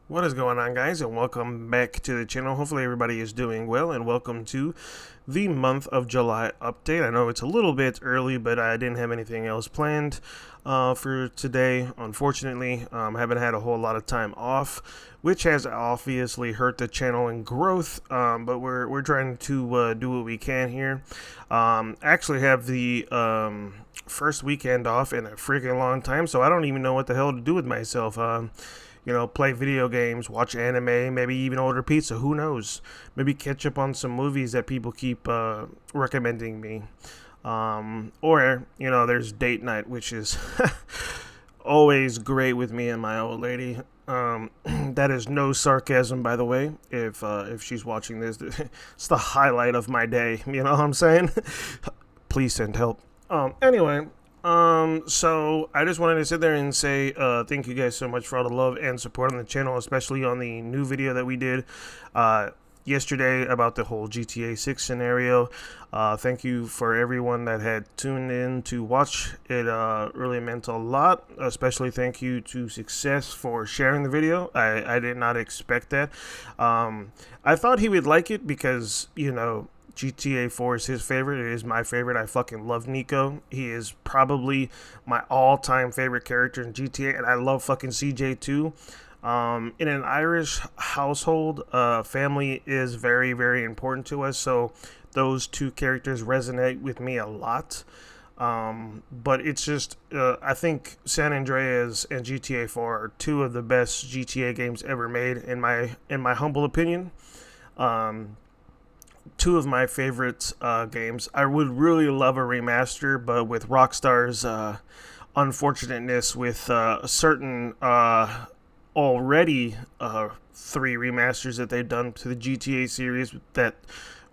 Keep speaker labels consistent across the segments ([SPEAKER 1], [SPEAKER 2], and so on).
[SPEAKER 1] What is going on, guys, and welcome back to the channel. Hopefully everybody is doing well, and welcome to the month of July update. I know it's a little bit early, but I didn't have anything else planned for today. Unfortunately, I haven't had a whole lot of time off, which has obviously hurt the channel in growth, but we're trying to do what we can here. Actually have the first weekend off in a freaking long time, so I don't even know what the hell to do with myself. Play video games, watch anime, maybe even order pizza. Who knows? Maybe catch up on some movies that people keep recommending me. There's date night, which is always great with me and my old lady. That is no sarcasm, by the way. If she's watching this, it's the highlight of my day. You know what I'm saying? Please send help. So I just wanted to sit there and say thank you guys so much for all the love and support on the channel, especially on the new video that we did yesterday about the whole GTA 6 scenario. Thank you for everyone that had tuned in to watch. It really meant a lot. Especially thank you to Success for sharing the video. I did not expect that. I thought he would like it because, GTA 4 is his favorite. It is my favorite. I fucking love Nico. He is probably my all-time favorite character in GTA, and I love fucking CJ too. In an Irish household, family is very, very important to us, so those two characters resonate with me a lot. But it's just, I think San Andreas and GTA 4 are two of the best GTA games ever made, in my humble opinion. Two of my favorite games. I would really love a remaster, but with Rockstar's unfortunateness with certain already three remasters that they've done to the GTA series that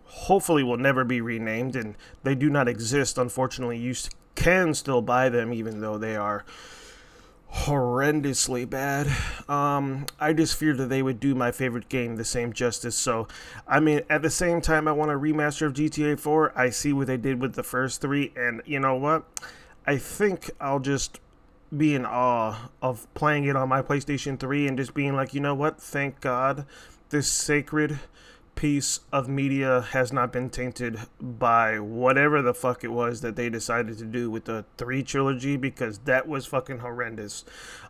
[SPEAKER 1] hopefully will never be renamed, and they do not exist, unfortunately. You can still buy them even though they are horrendously bad. I just feared that they would do my favorite game the same justice. So, I mean, at the same time, I want a remaster of GTA 4. I see what they did with the first three, and you know what? I think I'll just be in awe of playing it on my PlayStation 3 and just being like, you know what? Thank God this sacred piece of media has not been tainted by whatever the fuck it was that they decided to do with the 3 trilogy, because that was fucking horrendous.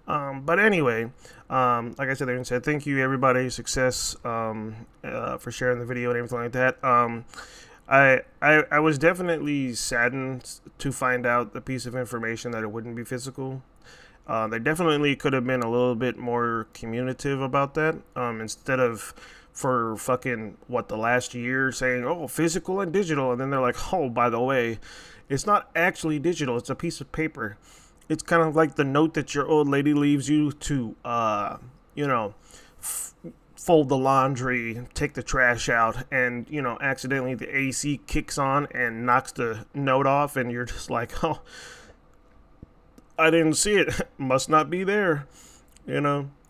[SPEAKER 1] But anyway, like I said, thank you everybody, Success, for sharing the video and everything like that. I was definitely saddened to find out the piece of information that it wouldn't be physical. They definitely could have been a little bit more communicative about that, instead of for fucking the last year saying, oh, physical and digital, and then they're like, oh, by the way, it's not actually digital, it's a piece of paper. It's kind of like the note that your old lady leaves you to fold the laundry, take the trash out, and accidentally the AC kicks on and knocks the note off, and you're just like, oh, I didn't see it. Must not be there.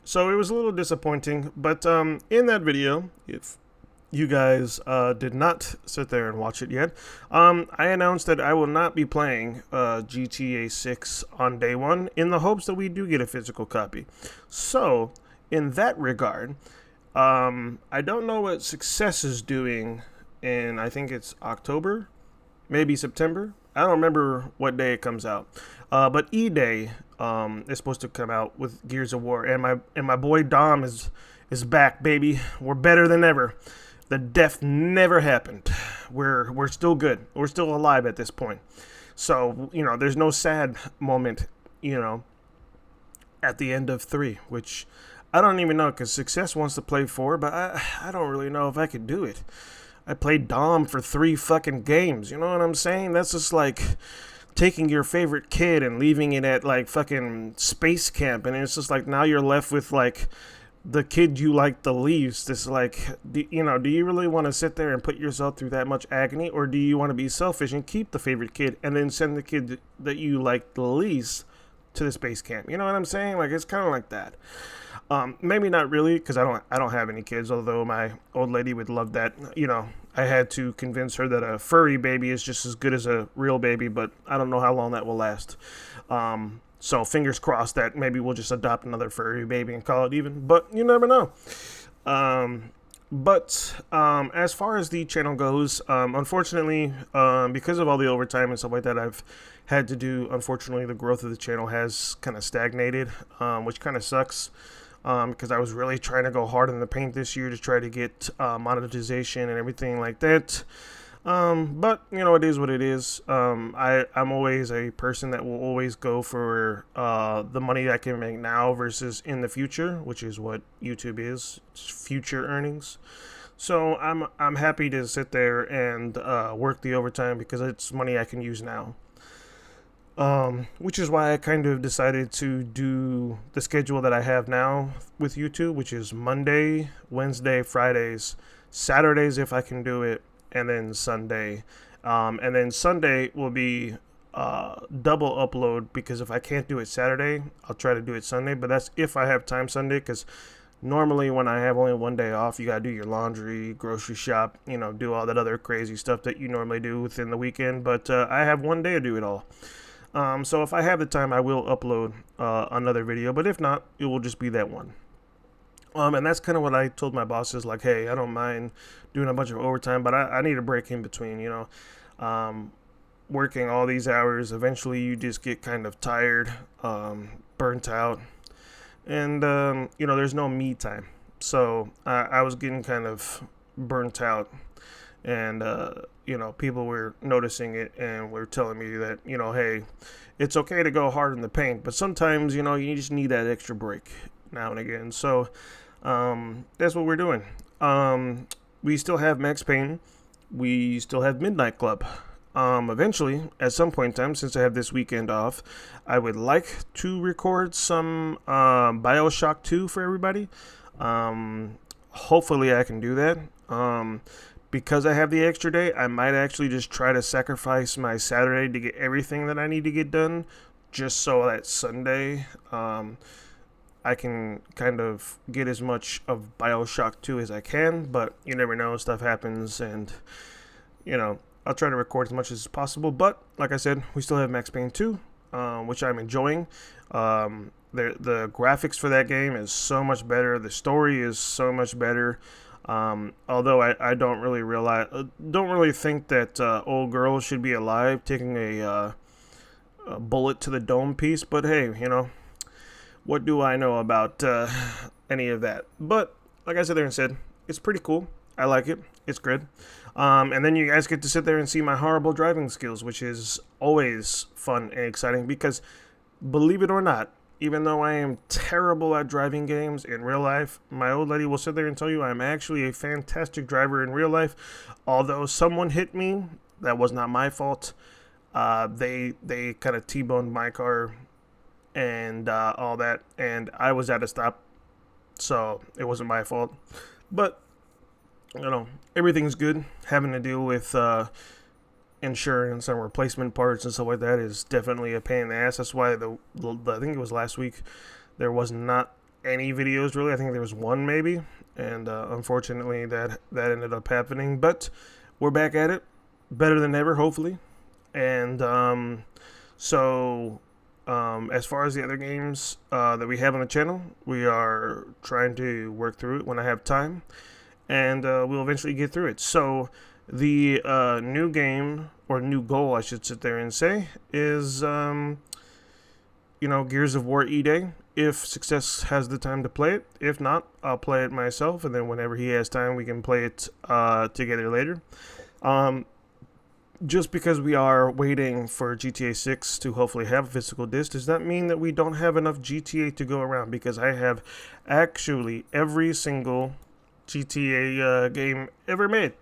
[SPEAKER 1] So it was a little disappointing, but in that video, if you guys did not sit there and watch it yet, I announced that I will not be playing GTA 6 on day one, in the hopes that we do get a physical copy. So, in that regard, I don't know what Success is doing in, I think it's October, maybe September. I don't remember what day it comes out. But E-Day is supposed to come out with Gears of War, and my boy Dom is back, baby. We're better than ever. The death never happened. We're still good. We're still alive at this point. So there's no sad moment, at the end of 3, which I don't even know, because Success wants to play 4, but I don't really know if I could do it. I played Dom for 3 fucking games. You know what I'm saying? That's just like taking your favorite kid and leaving it at like fucking space camp, and it's just like now you're left with like the kid you like the least. It's like, do you really want to sit there and put yourself through that much agony, or do you want to be selfish and keep the favorite kid and then send the kid that you like the least to the space camp? You know what I'm saying? Like, it's kind of like that. Maybe not really, because I don't have any kids, although my old lady would love that. I had to convince her that a furry baby is just as good as a real baby, but I don't know how long that will last. So fingers crossed that maybe we'll just adopt another furry baby and call it even. But you never know. But as far as the channel goes, unfortunately, because of all the overtime and stuff like that I've had to do, unfortunately, the growth of the channel has kind of stagnated, which kind of sucks. Because I was really trying to go hard in the paint this year to try to get monetization and everything like that. But you know, it is what it is. I'm always a person that will always go for the money I can make now versus in the future, which is what YouTube is. It's future earnings. So I'm happy to sit there and work the overtime because it's money I can use now. Which is why I kind of decided to do the schedule that I have now with YouTube, which is Monday, Wednesday, Fridays, Saturdays if I can do it, and then Sunday. And then Sunday will be double upload because if I can't do it Saturday, I'll try to do it Sunday. But that's if I have time Sunday, because normally when I have only one day off, you gotta do your laundry, grocery shop, you know, do all that other crazy stuff that you normally do within the weekend. But I have one day to do it all. So if I have the time, I will upload another video, but if not, it will just be that one. And that's kind of what I told my bosses, like, hey, I don't mind doing a bunch of overtime, but I need a break in between, you know. Working all these hours, eventually you just get kind of tired, burnt out, and, you know, there's no me time. So I was getting kind of burnt out. And, you know, people were noticing it and were telling me that, you know, hey, it's okay to go hard in the paint, but sometimes, you know, you just need that extra break now and again. So that's what we're doing. We still have Max Payne. We still have Midnight Club. Eventually, at some point in time, since I have this weekend off, I would like to record some BioShock 2 for everybody. Hopefully I can do that. Because I have the extra day, I might actually just try to sacrifice my Saturday to get everything that I need to get done, just so that Sunday I can kind of get as much of BioShock 2 as I can. But you never know, stuff happens, and you know, I'll try to record as much as possible. But like I said, we still have Max Payne 2, which I'm enjoying. The graphics for that game is so much better. The story is so much better. Although I don't really think that old girl should be alive taking a bullet to the dome piece. But hey, you know, what do I know about any of that? But like I said there and said, it's pretty cool. I like it. It's good. And then you guys get to sit there and see my horrible driving skills, which is always fun and exciting because, believe it or not, even though I am terrible at driving games in real life, my old lady will sit there and tell you I'm actually a fantastic driver in real life. Although someone hit me, that was not my fault. They kind of T-boned my car and all that, and I was at a stop, so it wasn't my fault. But you know, everything's good. Having to deal with insurance and replacement parts and stuff like that is definitely a pain in the ass. That's why I think it was last week, there was not any videos really. I think there was one maybe, and unfortunately that ended up happening. But we're back at it, better than ever, hopefully. And as far as the other games that we have on the channel, we are trying to work through it when I have time, and we'll eventually get through it. So the new game, or new goal I should sit there and say, is you know, Gears of War E-Day, if Success has the time to play it. If not, I'll play it myself, and then whenever he has time we can play it together later. Just because we are waiting for GTA 6 to hopefully have a physical disc does not mean that we don't have enough GTA to go around, because I have actually every single GTA game ever made.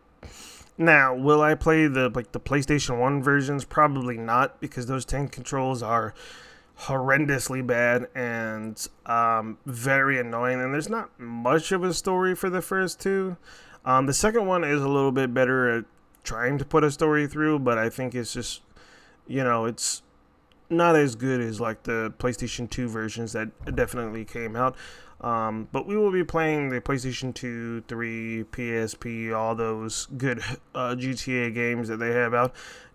[SPEAKER 1] Now, will I play the PlayStation 1 versions? Probably not, because those tank controls are horrendously bad and very annoying, and there's not much of a story for the first two. The second one is a little bit better at trying to put a story through, but I think it's just, you know, it's not as good as like the PlayStation 2 versions that definitely came out. But we will be playing the PlayStation 2, 3, PSP, all those good GTA games that they have out.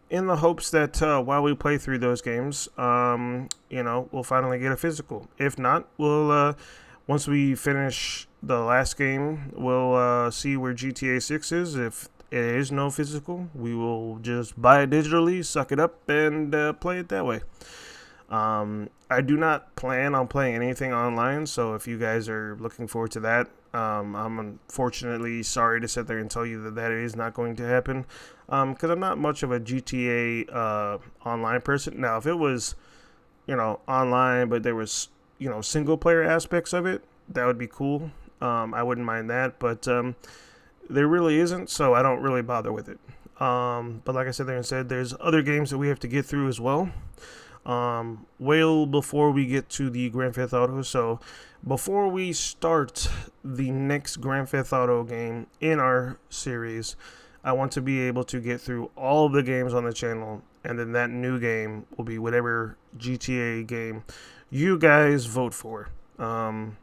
[SPEAKER 1] in the hopes that while we play through those games, we'll finally get a physical. If not, we'll once we finish the last game, we'll see where GTA 6 is. If it is no physical, we will just buy it digitally, suck it up, and play it that way. I do not plan on playing anything online, so if you guys are looking forward to that, I'm unfortunately sorry to sit there and tell you that that is not going to happen, because I'm not much of a GTA online person. Now, if it was, online, but there was, single player aspects of it, that would be cool. I wouldn't mind that, but there really isn't, so I don't really bother with it. But like I said there and said, there's other games that we have to get through as well. Well before we get to the Grand Theft Auto. So before we start the next Grand Theft Auto game in our series, I want to be able to get through all of the games on the channel, and then that new game will be whatever GTA game you guys vote for. I'm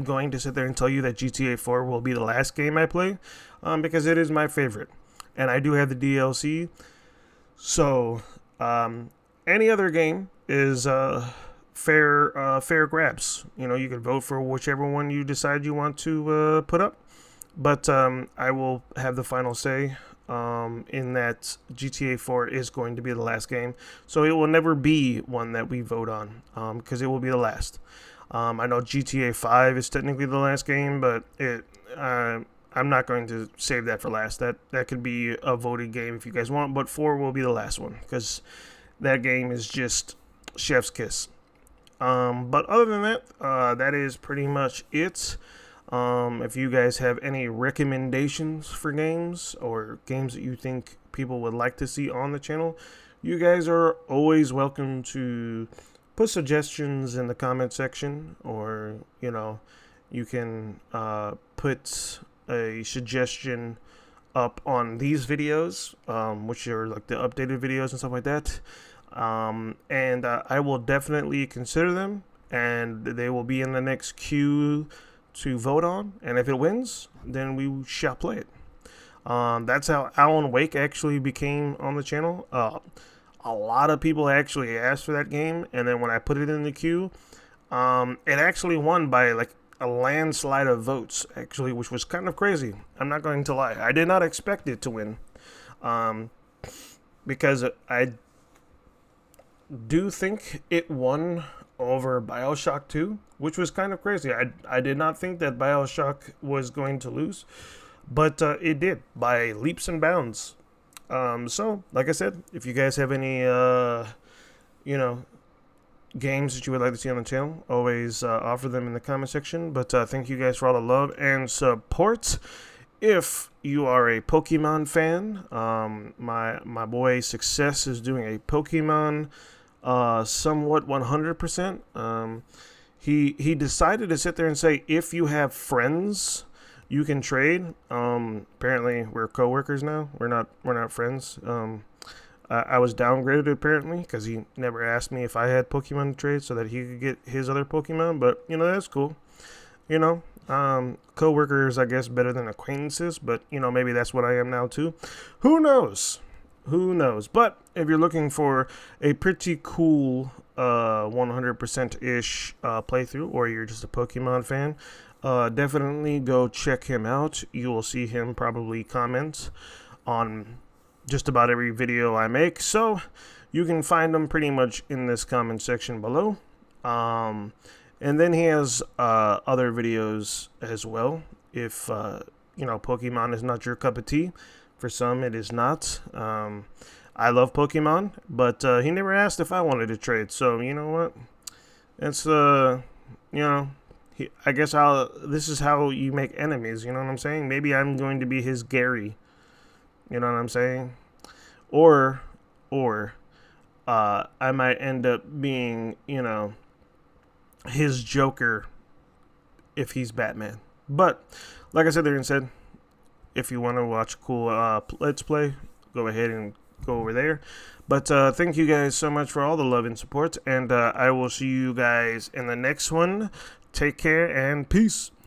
[SPEAKER 1] going to sit there and tell you that GTA 4 will be the last game I play, because it is my favorite, and I do have the DLC. So any other game is fair grabs. You can vote for whichever one you decide you want to put up, but I will have the final say in that GTA 4 is going to be the last game. So it will never be one that we vote on, because it will be the last. I know GTA 5 is technically the last game, but I'm not going to save that for last. That could be a voted game if you guys want, but 4 will be the last one, because that game is just chef's kiss. But other than that, that is pretty much it. If you guys have any recommendations for games, or games that you think people would like to see on the channel, you guys are always welcome to put suggestions in the comment section, or you can put a suggestion up on these videos, which are like the updated videos and stuff like that, and I will definitely consider them, and they will be in the next queue to vote on, and if it wins, then we shall play it. That's how Alan Wake actually became on the channel. A lot of people actually asked for that game, and then when I put it in the queue, it actually won by like a landslide of votes, actually, which was kind of crazy. I'm not going to lie. I did not expect it to win, because I do think it won over BioShock 2, which was kind of crazy. I did not think that BioShock was going to lose, but it did by leaps and bounds. So, like I said, if you guys have any, games that you would like to see on the channel, always offer them in the comment section. But thank you guys for all the love and support. If you are a Pokemon fan, my boy Success is doing a Pokemon somewhat 100%. He decided to sit there and say, if you have friends, you can trade. Apparently we're co-workers now. We're not friends. I was downgraded apparently, because he never asked me if I had Pokemon to trade so that he could get his other Pokemon. But that's cool. Co-workers, I guess, better than acquaintances. But maybe that's what I am now too. Who knows? But if you're looking for a pretty cool 100%-ish playthrough, or you're just a Pokemon fan, definitely go check him out. You will see him probably comment on just about every video I make, so you can find him pretty much in this comment section below. And then he has other videos as well. If Pokemon is not your cup of tea, for some it is not. I love Pokemon, but he never asked if I wanted to trade, so you know what? It's I guess this is how you make enemies, you know what I'm saying? Maybe I'm going to be his Gary, you know what I'm saying? Or I might end up being, his Joker if he's Batman. But like I said there and said, if you want to watch a cool Let's Play, go ahead and go over there. But thank you guys so much for all the love and support, and I will see you guys in the next one. Take care and peace.